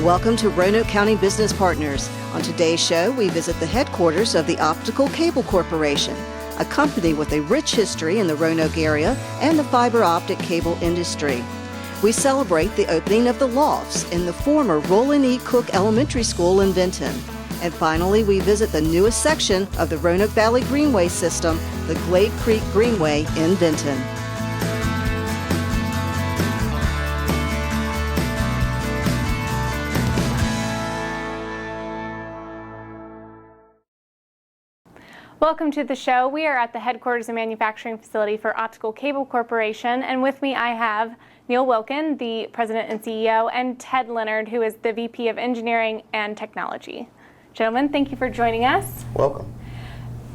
Welcome to Roanoke County Business Partners. On today's show, we visit the headquarters of the Optical Cable Corporation, a company with a rich history in the Roanoke area and the fiber optic cable industry. We celebrate the opening of the Lofts in the former Roland E. Cook Elementary School in Benton. And finally, we visit the newest section of the Roanoke Valley Greenway system, the Glade Creek Greenway in Benton. Welcome to the show. We are at the headquarters and manufacturing facility for Optical Cable Corporation, and with me I have Neil Wilkin, the President and CEO, and Ted Leonard, who is the VP of Engineering and Technology. Gentlemen, thank you for joining us. Welcome.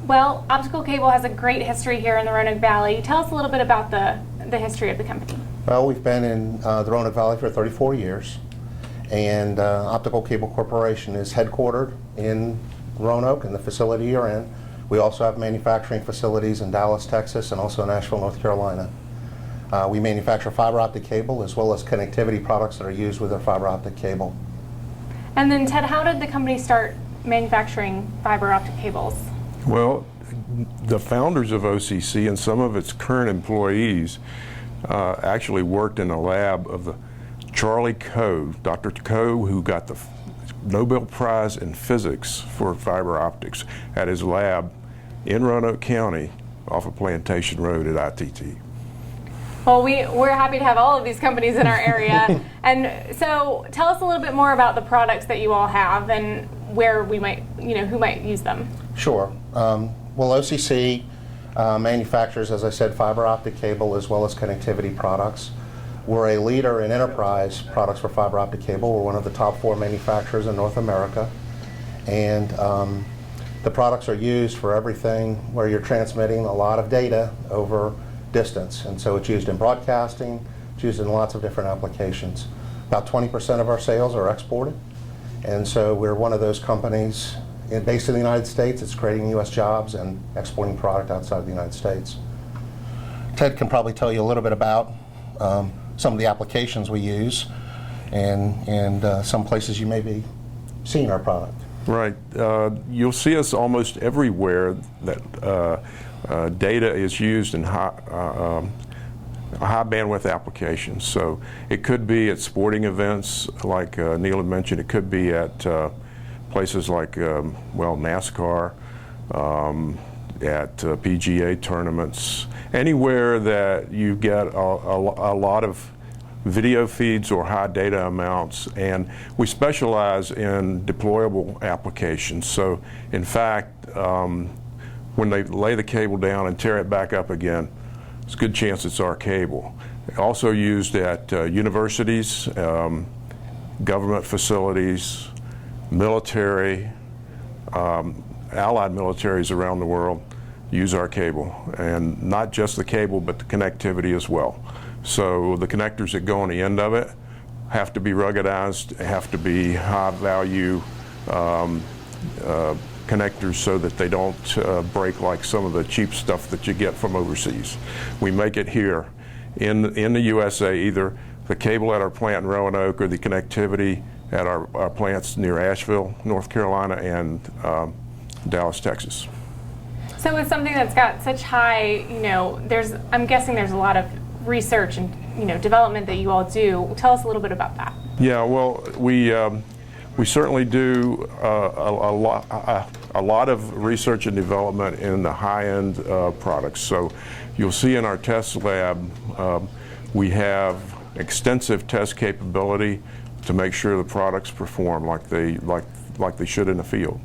Well, Optical Cable has a great history here in the Roanoke Valley. Tell us a little bit about the history of the company. Well, we've been in the Roanoke Valley for 34 years, and Optical Cable Corporation is headquartered in Roanoke, in the facility you're in. We also have manufacturing facilities in Dallas, Texas, and also Nashville, North Carolina. We manufacture fiber optic cable as well as connectivity products that are used with our fiber optic cable. And then, Ted, how did the company start manufacturing fiber optic cables? Well, the founders of OCC and some of its current employees actually worked in a lab of the Charlie Coe, Dr. Coe, who got the Nobel Prize in Physics for fiber optics at his lab in Roanoke County off of Plantation Road at ITT. Well, we're happy to have all of these companies in our area. And so tell us a little bit more about the products that you all have and where we might, who might use them. Sure. Well, OCC manufactures, as I said, fiber optic cable as well as connectivity products. We're a leader in enterprise products for fiber optic cable. We're one of the top 4 manufacturers in North America. And the products are used for everything where you're transmitting a lot of data over distance. And so it's used in broadcasting, it's used in lots of different applications. About 20% of our sales are exported. And so we're one of those companies based in the United States. It's creating U.S. jobs and exporting product outside the United States. Ted can probably tell you a little bit about some of the applications we use and some places you may be seeing our product. Right. You'll see us almost everywhere that data is used in high bandwidth applications. So it could be at sporting events like Neil had mentioned. It could be at places like, NASCAR, at PGA tournaments, anywhere that you get a lot of video feeds or high data amounts. And we specialize in deployable applications. So in fact, when they lay the cable down and tear it back up again, it's a good chance it's our cable. Also used at universities, government facilities, military, allied militaries around the world use our cable, and not just the cable but the connectivity as well. So the connectors that go on the end of it have to be ruggedized, have to be high value connectors so that they don't break like some of the cheap stuff that you get from overseas. We make it here in the USA, either the cable at our plant in Roanoke or the connectivity at our plants near Asheville, North Carolina, and Dallas, Texas. So it's something that's got such high, I'm guessing there's a lot of research and development that you all do. Tell us a little bit about that. Yeah, well, we certainly do a lot of research and development in the high-end products. So you'll see in our test lab we have extensive test capability to make sure the products perform like they should in the field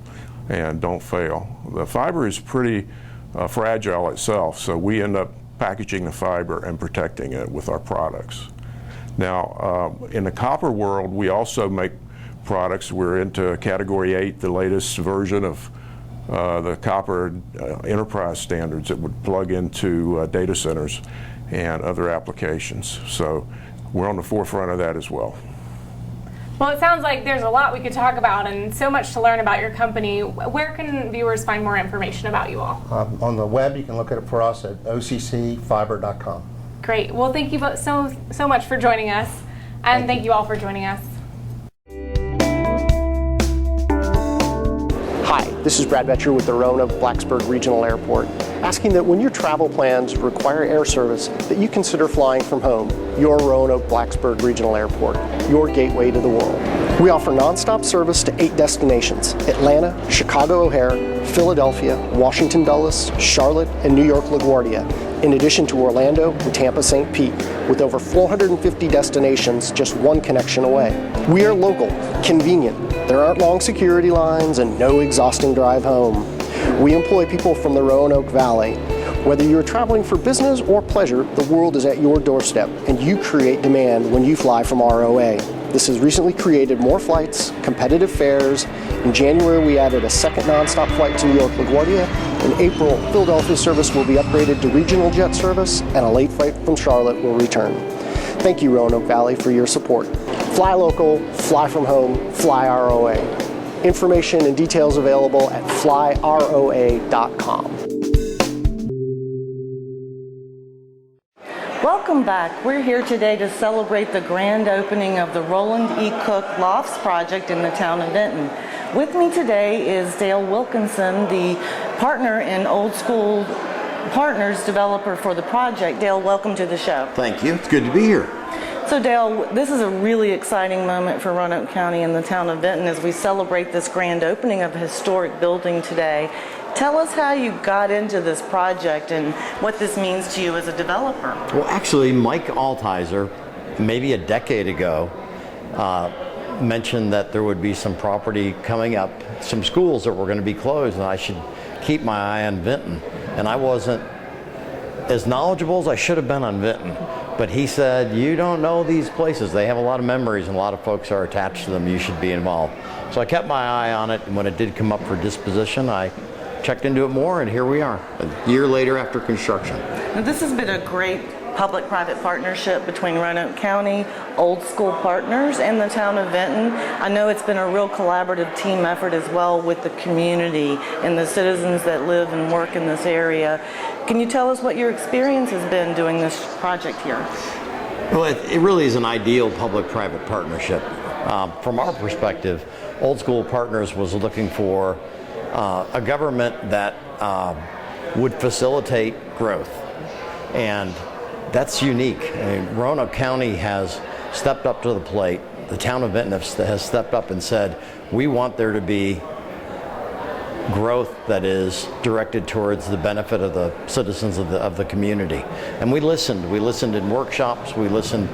and don't fail. The fiber is pretty fragile itself, so we end up packaging the fiber and protecting it with our products. Now, in the copper world, we also make products. We're into Category 8, the latest version of the copper enterprise standards that would plug into data centers and other applications. So we're on the forefront of that as well. Well, it sounds like there's a lot we could talk about and so much to learn about your company. Where can viewers find more information about you all? On the web, you can look at it for us at occfiber.com. Great. Well, thank you so much for joining us, and thank you all for joining us. This is Brad Betcher with the Roanoke Blacksburg Regional Airport, asking that when your travel plans require air service, that you consider flying from home. Your Roanoke Blacksburg Regional Airport, your gateway to the world. We offer nonstop service to 8 destinations: Atlanta, Chicago O'Hare, Philadelphia, Washington Dulles, Charlotte, and New York LaGuardia, in addition to Orlando and Tampa St. Pete, with over 450 destinations just one connection away. We are local, convenient. There aren't long security lines and no exhausting drive home. We employ people from the Roanoke Valley. Whether you're traveling for business or pleasure, the world is at your doorstep, and you create demand when you fly from ROA. This has recently created more flights, competitive fares. In January, we added a second nonstop flight to New York LaGuardia. In April, Philadelphia service will be upgraded to regional jet service, and a late flight from Charlotte will return. Thank you, Roanoke Valley, for your support. Fly local, fly from home, fly ROA. Information and details available at flyroa.com. Welcome back. We're here today to celebrate the grand opening of the Roland E. Cook Lofts project in the town of Benton. With me today is Dale Wilkinson, the partner and Old School Partners developer for the project. Dale, welcome to the show. Thank you. It's good to be here. So Dale, this is a really exciting moment for Roanoke County and the town of Benton as we celebrate this grand opening of a historic building today. Tell us how you got into this project and what this means to you as a developer. Well, actually, Mike Altizer, maybe a decade ago, mentioned that there would be some property coming up, some schools that were going to be closed, and I should keep my eye on Benton. And I wasn't as knowledgeable as I should have been on Benton. But he said, you don't know these places. They have a lot of memories and a lot of folks are attached to them. You should be involved. So I kept my eye on it, and when it did come up for disposition, I checked into it more, and here we are, a year later after construction. Now, this has been a great public-private partnership between Roanoke County, Old School Partners, and the town of Benton. I know it's been a real collaborative team effort as well with the community and the citizens that live and work in this area. Can you tell us what your experience has been doing this project here? Well, it really is an ideal public-private partnership. From our perspective, Old School Partners was looking for a government that would facilitate growth, and that's unique. I mean, Roanoke County has stepped up to the plate. The town of Benton has stepped up and said, we want there to be growth that is directed towards the benefit of the citizens of the community. And we listened. We listened in workshops. We listened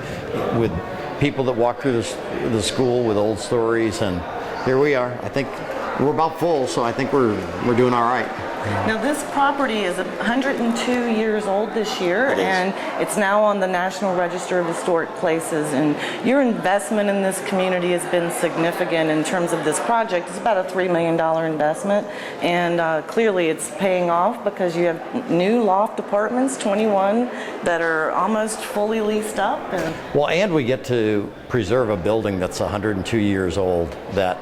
with people that walk through the school with old stories, and here we are. I think we're about full, so I think we're doing all right. Now, this property is 102 years old this year, and it's now on the National Register of Historic Places. And your investment in this community has been significant in terms of this project. It's about a $3 million investment, and clearly it's paying off because you have new loft apartments, 21, that are almost fully leased up. And we get to preserve a building that's 102 years old that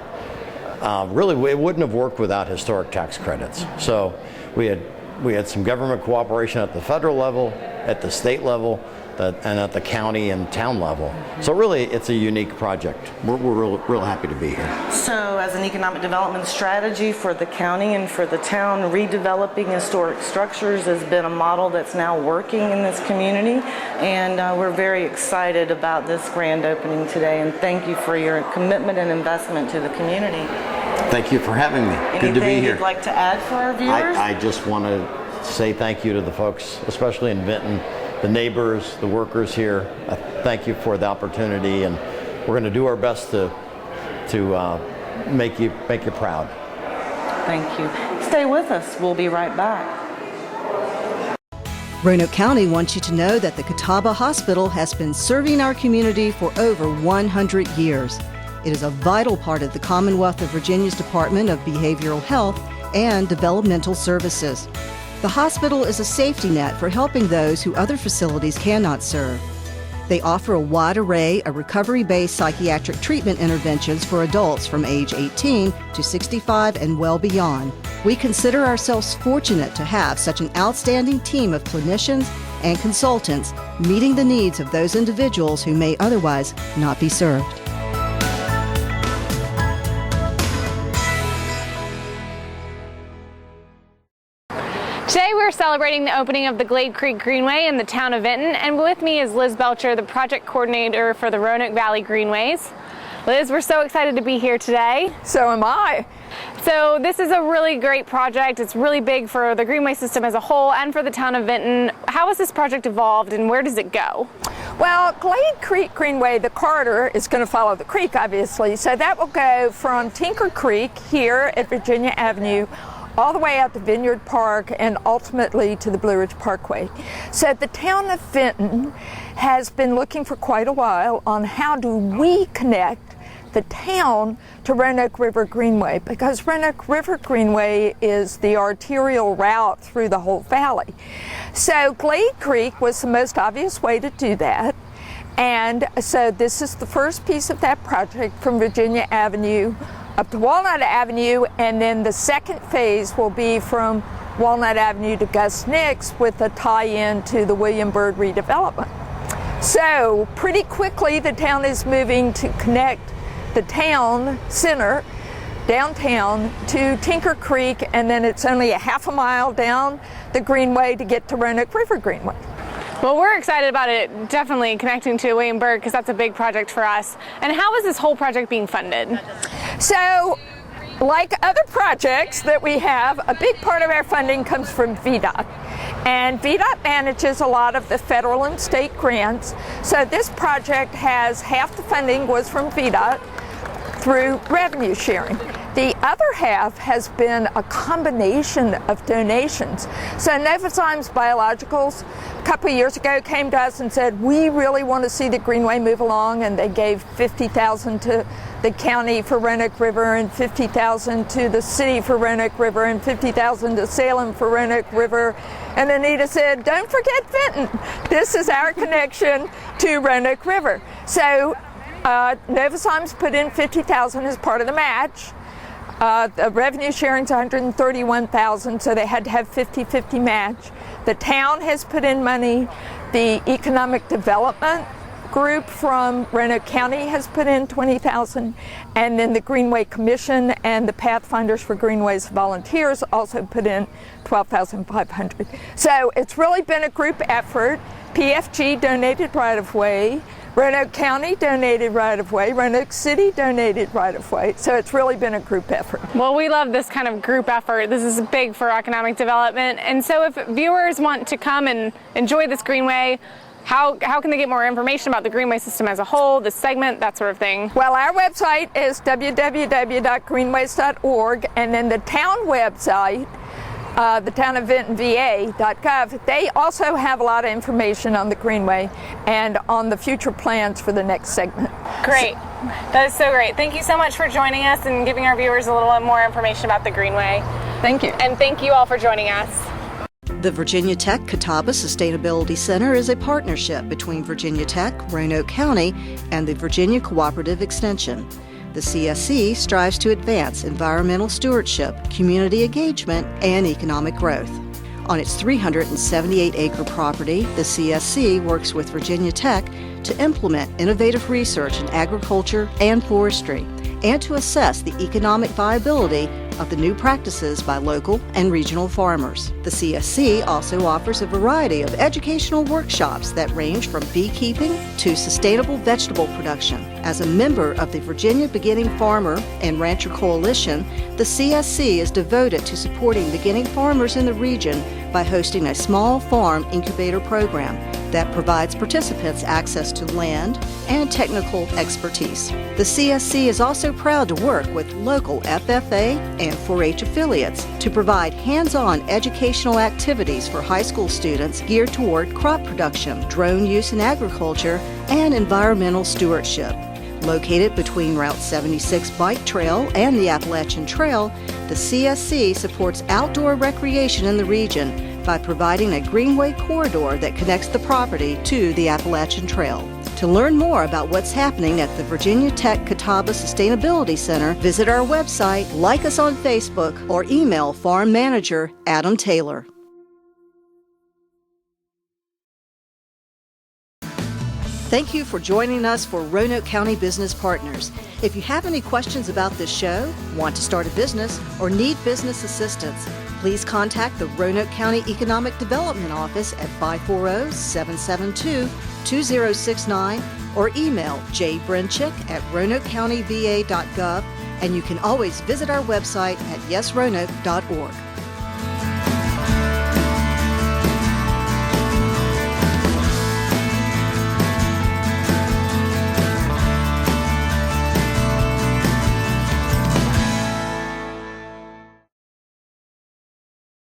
really, it wouldn't have worked without historic tax credits. So we had some government cooperation at the federal level, at the state level, and at the county and town level. So really, it's a unique project. We're real happy to be here. So as an economic development strategy for the county and for the town, redeveloping historic structures has been a model that's now working in this community. And we're very excited about this grand opening today. And thank you for your commitment and investment to the community. Thank you for having me. Anything Good to be here. You'd like to add for our viewers? I just want to say thank you to the folks, especially in Benton, the neighbors, the workers here. Thank you for the opportunity, and we're going to do our best to make you proud. Thank you. Stay with us. We'll be right back. Roanoke County wants you to know that the Catawba Hospital has been serving our community for over 100 years. It is a vital part of the Commonwealth of Virginia's Department of Behavioral Health and Developmental Services. The hospital is a safety net for helping those who other facilities cannot serve. They offer a wide array of recovery-based psychiatric treatment interventions for adults from age 18 to 65 and well beyond. We consider ourselves fortunate to have such an outstanding team of clinicians and consultants meeting the needs of those individuals who may otherwise not be served. celebrating the opening of the Glade Creek Greenway in the town of Vinton, and with me is Liz Belcher, the project coordinator for the Roanoke Valley Greenways. Liz, we're so excited to be here today. So am I. So this is a really great project. It's really big for the Greenway system as a whole and for the town of Vinton. How has this project evolved and where does it go? Well, Glade Creek Greenway, the corridor, is going to follow the creek, obviously. So that will go from Tinker Creek here at Virginia Avenue all the way out to Vineyard Park and ultimately to the Blue Ridge Parkway. So the town of Vinton has been looking for quite a while on how do we connect the town to Roanoke River Greenway, because Roanoke River Greenway is the arterial route through the whole valley. So Glade Creek was the most obvious way to do that. And so this is the first piece of that project from Virginia Avenue up to Walnut Avenue, and then the second phase will be from Walnut Avenue to Gus Nix with a tie-in to the William Byrd redevelopment. So pretty quickly the town is moving to connect the town center, downtown, to Tinker Creek, and then it's only a half a mile down the Greenway to get to Roanoke River Greenway. Well, we're excited about it, definitely connecting to William Byrd, because that's a big project for us. And how is this whole project being funded? So, like other projects that we have, a big part of our funding comes from VDOT. And VDOT manages a lot of the federal and state grants. So this project has half the funding was from VDOT through revenue sharing. The other half has been a combination of donations. So Novozymes Biologicals a couple of years ago came to us and said, we really want to see the Greenway move along, and they gave $50,000 to the county for Roanoke River and $50,000 to the city for Roanoke River and $50,000 to Salem for Roanoke River. And Anita said, don't forget Vinton. This is our connection to Roanoke River. So Novozymes put in $50,000 as part of the match. The revenue sharing's $131,000, so they had to have 50-50 match. The town has put in money. The economic development group from Roanoke County has put in $20,000, and then the Greenway Commission and the Pathfinders for Greenways volunteers also put in $12,500. So it's really been a group effort. PFG donated right-of-way. Roanoke County donated right-of-way, Roanoke City donated right-of-way, so it's really been a group effort. Well, we love this kind of group effort. This is big for economic development, and so if viewers want to come and enjoy this Greenway, how can they get more information about the Greenway system as a whole, this segment, that sort of thing? Well, our website is www.greenways.org, and then the town website, the town of Vinton VA.gov, they also have a lot of information on the Greenway and on the future plans for the next segment. Great. That is so great. Thank you so much for joining us and giving our viewers a little more information about the Greenway. Thank you. And thank you all for joining us. The Virginia Tech Catawba Sustainability Center is a partnership between Virginia Tech, Roanoke County, and the Virginia Cooperative Extension. The CSC strives to advance environmental stewardship, community engagement, and economic growth. On its 378-acre property, the CSC works with Virginia Tech to implement innovative research in agriculture and forestry, and to assess the economic viability of the new practices by local and regional farmers. The CSC also offers a variety of educational workshops that range from beekeeping to sustainable vegetable production. As a member of the Virginia Beginning Farmer and Rancher Coalition, the CSC is devoted to supporting beginning farmers in the region by hosting a small farm incubator program that provides participants access to land and technical expertise. The CSC is also proud to work with local FFA and 4-H affiliates to provide hands-on educational activites for high school students geared toward crop production, drone use in agriculture, and environmental stewardship. Located between Route 76 Bike Trail and the Appalachian Trail, the CSC supports outdoor recreation in the region by providing a greenway corridor that connects the property to the Appalachian Trail. To learn more about what's happening at the Virginia Tech Catawba Sustainability Center, visit our website, like us on Facebook, or email Farm Manager Adam Taylor. Thank you for joining us for Roanoke County Business Partners. If you have any questions about this show, want to start a business, or need business assistance, please contact the Roanoke County Economic Development Office at 540-772-2069 or email jbrenchick@roanokecountyva.gov, and you can always visit our website at yesroanoke.org.